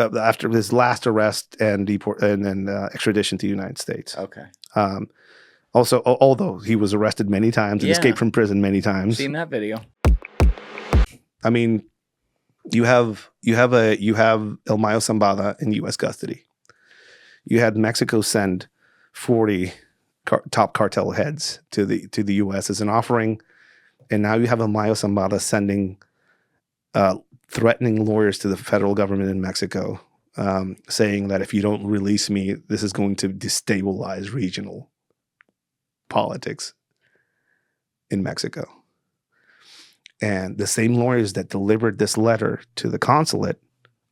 after his last arrest and extradition to the United States. Okay. Also, although he was arrested many times and escaped from prison many times. Seen that video. I mean, you have El Mayo Zambada in U.S. custody. You had Mexico send 40 top cartel heads to the U.S. as an offering, and now you have El Mayo Zambada sending threatening lawyers to the federal government in Mexico, saying that if you don't release me, this is going to destabilize regional politics in Mexico. And the same lawyers that delivered this letter to the consulate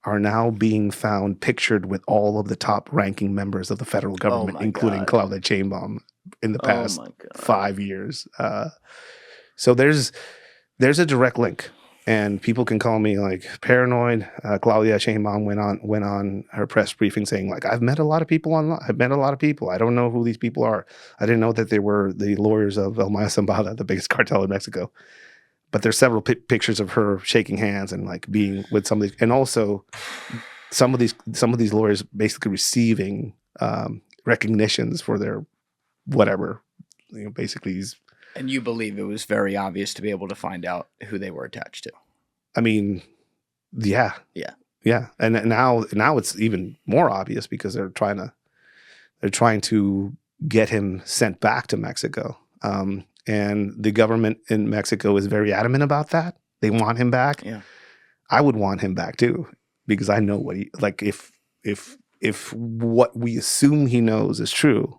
are now being found pictured with all of the top-ranking members of the federal government, including Claudia Sheinbaum, in the past 5 years. So there's a direct link, and people can call me like paranoid. Claudia Sheinbaum went on her press briefing saying like, I've met a lot of people online. I've met a lot of people. I don't know who these people are. I didn't know that they were the lawyers of El Mayo Zambada, the biggest cartel in Mexico. But there's several pictures of her shaking hands and like being with some of these, and also some of these lawyers basically receiving recognitions for their whatever, basically. And you believe it was very obvious to be able to find out who they were attached to? I mean, yeah, and now it's even more obvious because they're trying to get him sent back to Mexico. And the government in Mexico is very adamant about that. They want him back. Yeah, I would want him back too, because I know what he like. If what we assume he knows is true,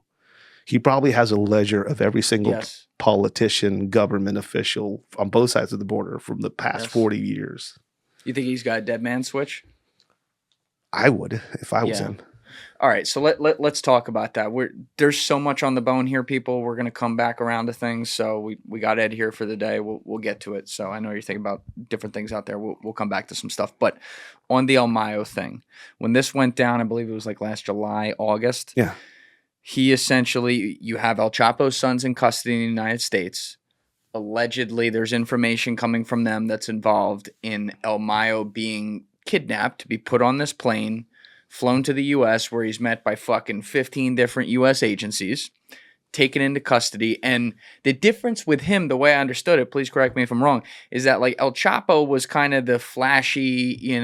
he probably has a ledger of every single politician, government official on both sides of the border from the past 40 years. You think he's got a dead man switch? I would if I was him. All right, so let's talk about that. There's so much on the bone here, people. We're going to come back around to things. So we got Ed here for the day. We'll get to it. So I know you're thinking about different things out there. We'll come back to some stuff. But on the El Mayo thing, when this went down, I believe it was like last July, August. Yeah. He essentially, you have El Chapo's sons in custody in the United States. Allegedly, there's information coming from them that's involved in El Mayo being kidnapped to be put on this plane, flown to the U.S., where he's met by fucking 15 different U.S. agencies, taken into custody. And the difference with him, the way I understood it, please correct me if I'm wrong, is that like El Chapo was kind of the flashy,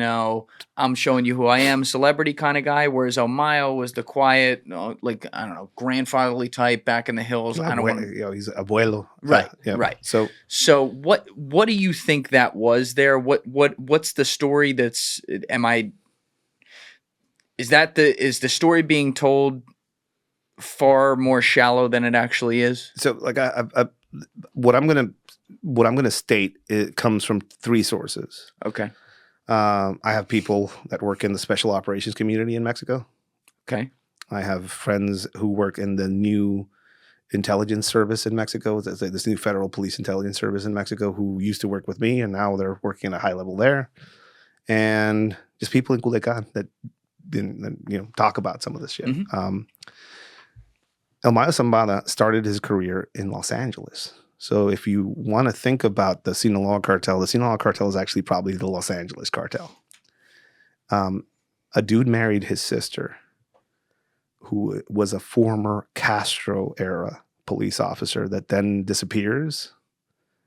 I'm showing you who I am, celebrity kind of guy, whereas El Mayo was the quiet, like, I don't know, grandfatherly type back in the hills. I don't want to... he's abuelo. Right, yeah. Right. So what do you think that was there? What's the story that's... Is the story being told far more shallow than it actually is? So, like, what I'm gonna state, it comes from three sources. Okay. I have people that work in the special operations community in Mexico. Okay. I have friends who work in the new intelligence service in Mexico. This new federal police intelligence service in Mexico, who used to work with me, and now they're working at a high level there. And just people in Culiacan that didn't, talk about some of this shit. Mm-hmm. El Mayo Zambada started his career in Los Angeles. So if you want to think about the Sinaloa cartel is actually probably the Los Angeles cartel. A dude married his sister, who was a former Castro-era police officer that then disappears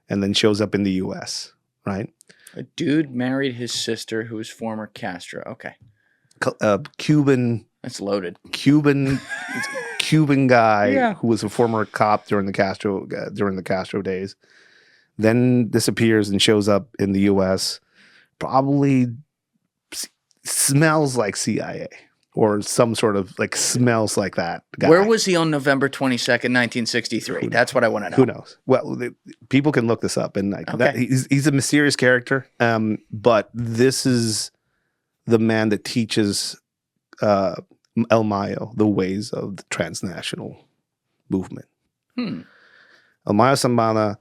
and then shows up in the U.S., right? A dude married his sister who was former Castro. Okay. Cuban... That's loaded. Cuban guy who was a former cop during the Castro days, then disappears and shows up in the U.S. Probably smells like CIA or some sort of like smells like that guy. Where was he on November 22nd, 1963? That's what I want to know. Who knows? Well, people can look this up, and he's a mysterious character. But this is the man that teaches El Mayo the ways of the transnational movement. El Mayo Zambada,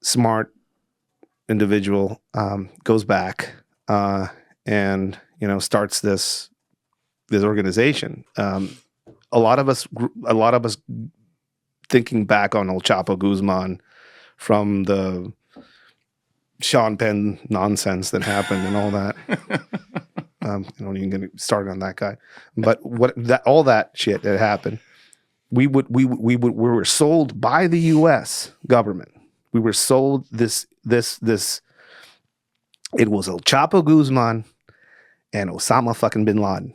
smart individual, goes back and starts this organization. A lot of us thinking back on El Chapo Guzman from the Sean Penn nonsense that happened and all that. I don't even get started on that guy. But all that shit that happened, we were sold by the U.S. government. We were sold this. It was El Chapo Guzman and Osama fucking bin Laden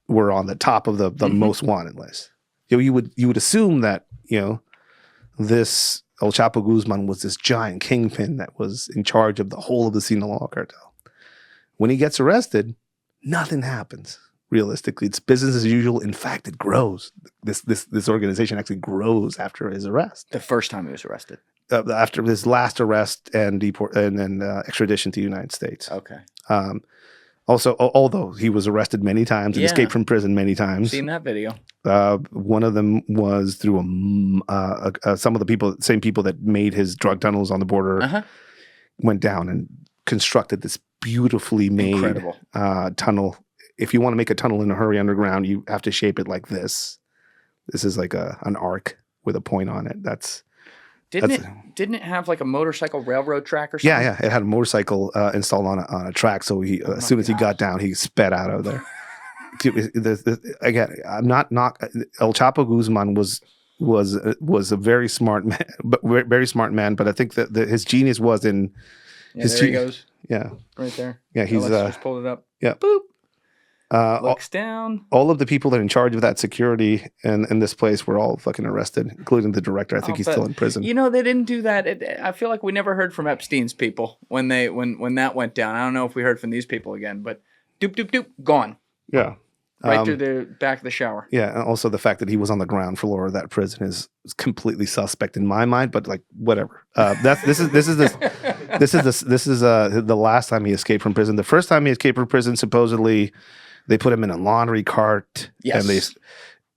were on the top of the most wanted list. You would assume that this El Chapo Guzman was this giant kingpin that was in charge of the whole of the Sinaloa cartel. When he gets arrested, nothing happens. Realistically, it's business as usual. In fact, it grows. This organization actually grows after his arrest. The first time he was arrested. After his last arrest and extradition to the United States. Okay. Also, although he was arrested many times and escaped from prison many times. Seen that video. One of them was through some of the same people that made his drug tunnels on the border went down and constructed this beautifully made tunnel. If you want to make a tunnel in a hurry underground, you have to shape it like this. This is like an arc with a point on it. Didn't it have like a motorcycle railroad track or something? Yeah. It had a motorcycle installed on a track. So as soon as he got down, he sped out of there. Again, I'm not El Chapo Guzman was a very smart man, but very smart man. But I think that his genius was in his. There he goes. Yeah, right there. Yeah, he's just pulled it up. Yeah, boop. Looks down. All of the people that are in charge of that security in this place were all fucking arrested, including the director. I think he's still in prison. They didn't do that. I feel like we never heard from Epstein's people when that went down. I don't know if we heard from these people again, but doop, doop, doop, gone. Yeah. Right through the back of the shower. Yeah, and also the fact that he was on the ground floor of that prison is completely suspect in my mind. But like, whatever. This is the last time he escaped from prison. The first time he escaped from prison, supposedly, they put him in a laundry cart. Yes. And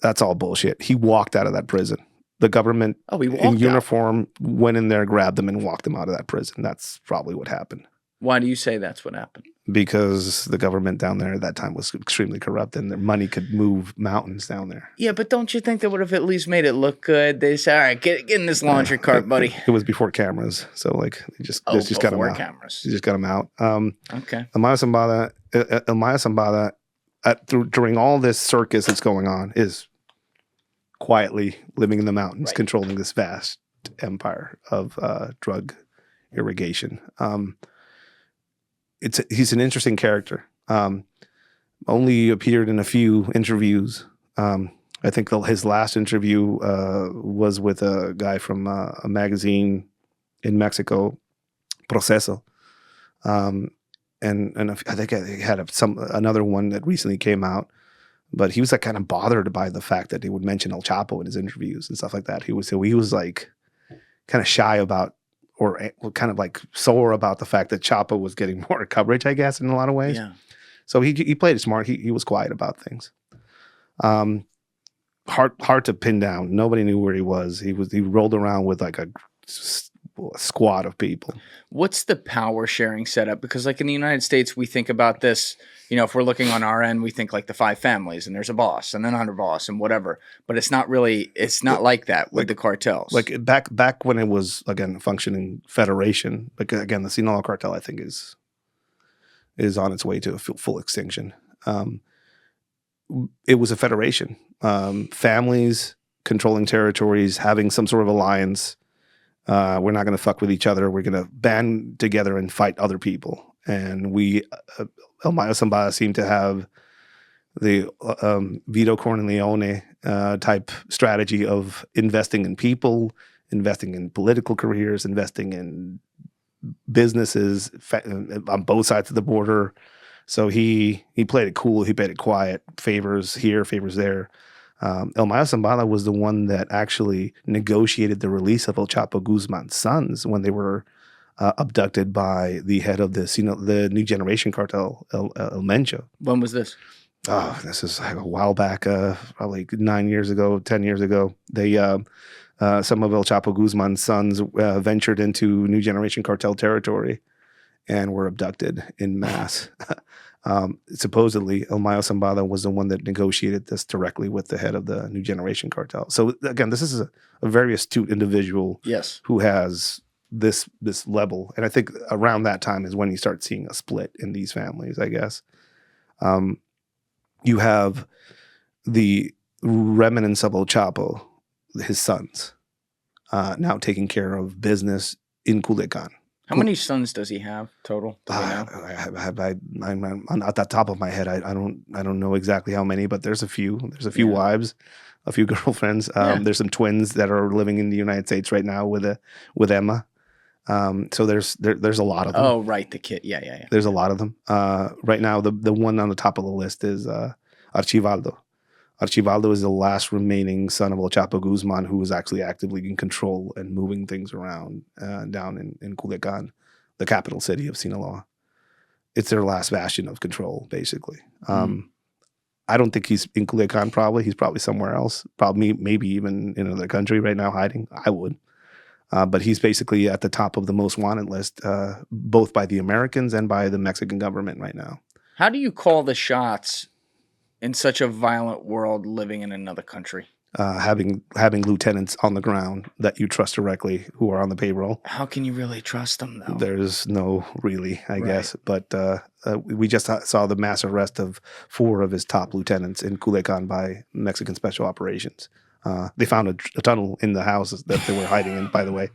that's all bullshit. He walked out of that prison. The government in uniform went in there, grabbed him, and walked him out of that prison. That's probably what happened. Why do you say that's what happened? Because the government down there at that time was extremely corrupt and their money could move mountains down there. Yeah, but don't you think they would have at least made it look good? They said, all right, get in this laundry cart, buddy. It was before cameras. So like they just got him out. Cameras. They just got him out. Okay. El Mayo Zambada during all this circus that's going on is quietly living in the mountains, controlling this vast empire of drug irrigation. He's an interesting character. Only appeared in a few interviews. I think his last interview was with a guy from a magazine in Mexico, Proceso. And I think he had another one that recently came out. But he was like kind of bothered by the fact that they would mention El Chapo in his interviews and stuff like that. He was like kind of shy about, or kind of like sore about the fact that Chapo was getting more coverage, I guess, in a lot of ways. Yeah. So he played it smart. He was quiet about things. Hard to pin down. Nobody knew where he was. He rolled around with like a squad of people. What's the power sharing setup? Because like in the United States, we think about this, if we're looking on our end, we think like the 5 families and there's a boss and an underboss and whatever, but it's not like that with the cartels. Like back when it was, again, a functioning federation, like again, the Sinaloa cartel, I think is on its way to a full extinction. It was a federation, families controlling territories, having some sort of alliance. We're not going to fuck with each other. We're going to band together and fight other people. And El Mayo Zambada seemed to have the Vito Corleone type strategy of investing in people, investing in political careers, investing in businesses on both sides of the border. So he played it cool. He played it quiet. Favors here, favors there. El Mayo Zambada was the one that actually negotiated the release of El Chapo Guzman's sons when they were abducted by the head of the New Generation cartel, El Mencho. When was this? Oh, this is like a while back, probably 9 years ago, 10 years ago. They some of El Chapo Guzman's sons ventured into New Generation cartel territory and were abducted in mass. Supposedly, El Mayo Zambada was the one that negotiated this directly with the head of the New Generation cartel. So again, this is a very astute individual who has this level. And I think around that time is when you start seeing a split in these families, I guess. You have the remnants of El Chapo, his sons, now taking care of business in Culiacan. How many sons does he have total? Do we know? I'm at the top of my head. I don't know exactly how many, but there's a few. There's a few wives, a few girlfriends. There's some twins that are living in the United States right now with Emma. So there's a lot of them. Oh, right, the kid. Yeah. There's a lot of them. Right now, the one on the top of the list is Archivaldo. Archivaldo is the last remaining son of El Chapo Guzman who was actually actively in control and moving things around down in Culiacan, the capital city of Sinaloa. It's their last bastion of control, basically. I don't think he's in Culiacan, probably. He's probably somewhere else, probably maybe even in another country right now hiding. I would. But he's basically at the top of the most wanted list, both by the Americans and by the Mexican government right now. How do you call the shots in such a violent world living in another country? Having lieutenants on the ground that you trust directly who are on the payroll. How can you really trust them, though? There's no really, I guess. But we just saw the mass arrest of 4 of his top lieutenants in Culiacan by Mexican Special Operations. They found a tunnel in the house that they were hiding in, by the way,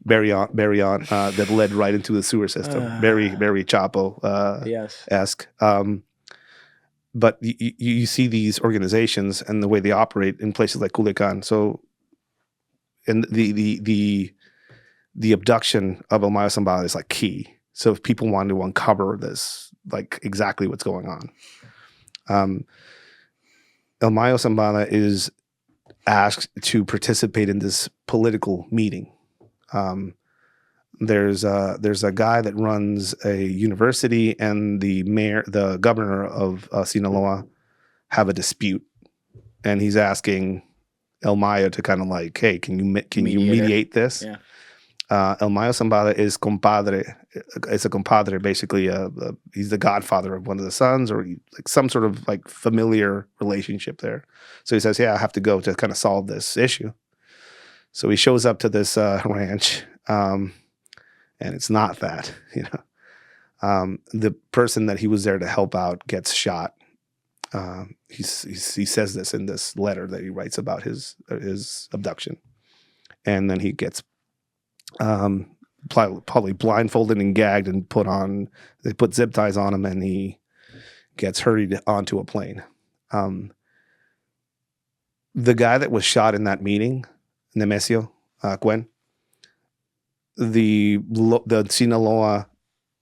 Barrion, that led right into the sewer system. Very Chapo-esque. But you see these organizations and the way they operate in places like Culiacan. So, and the abduction of El Mayo Zambada is like key. So if people want to uncover this, like exactly what's going on, El Mayo Zambada is asked to participate in this political meeting. There's a guy that runs a university, and the governor of Sinaloa have a dispute, and he's asking El Mayo to kind of like, hey, can you mediate this? Yeah. El Mayo Zambada is compadre. It's a compadre, basically. He's the godfather of one of the sons, or like some sort of like familiar relationship there. So he says, yeah, I have to go to kind of solve this issue. So he shows up to this ranch, and it's not that, the person that he was there to help out gets shot. He says this in this letter that he writes about his abduction, and then he gets probably blindfolded and gagged and they put zip ties on him, and he gets hurried onto a plane. The guy that was shot in that meeting, Nemesio Cuen, the Sinaloa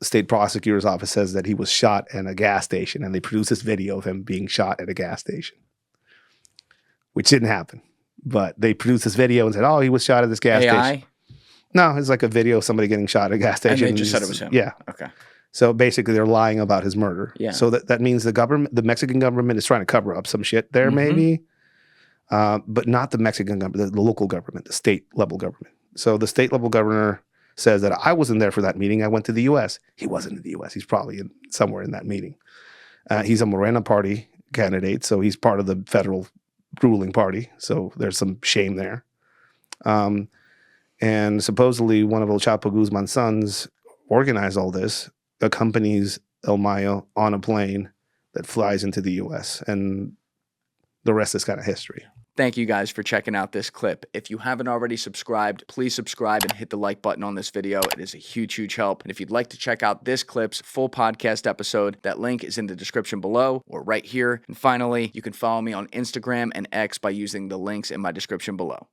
State Prosecutor's Office says that he was shot at a gas station, and they produced this video of him being shot at a gas station, which didn't happen. But they produced this video and said, oh, he was shot at this gas station. No, it's like a video of somebody getting shot at a gas station. And they just said it was him. Yeah. Okay. So basically they're lying about his murder. Yeah. So that means the Mexican government is trying to cover up some shit there, maybe. But not the Mexican government, the local government, the state level government. So the state level governor says that I wasn't there for that meeting. I went to the U.S. He wasn't in the U.S. He's probably somewhere in that meeting. He's a Morena party candidate, so he's part of the federal ruling party. So there's some shame there. And supposedly one of El Chapo Guzman's sons organized all this, accompanies El Mayo on a plane that flies into the U.S. And the rest is kind of history. Thank you guys for checking out this clip. If you haven't already subscribed, please subscribe and hit the like button on this video. It is a huge, huge help. And if you'd like to check out this clip's full podcast episode, that link is in the description below or right here. And finally, you can follow me on Instagram and X by using the links in my description below.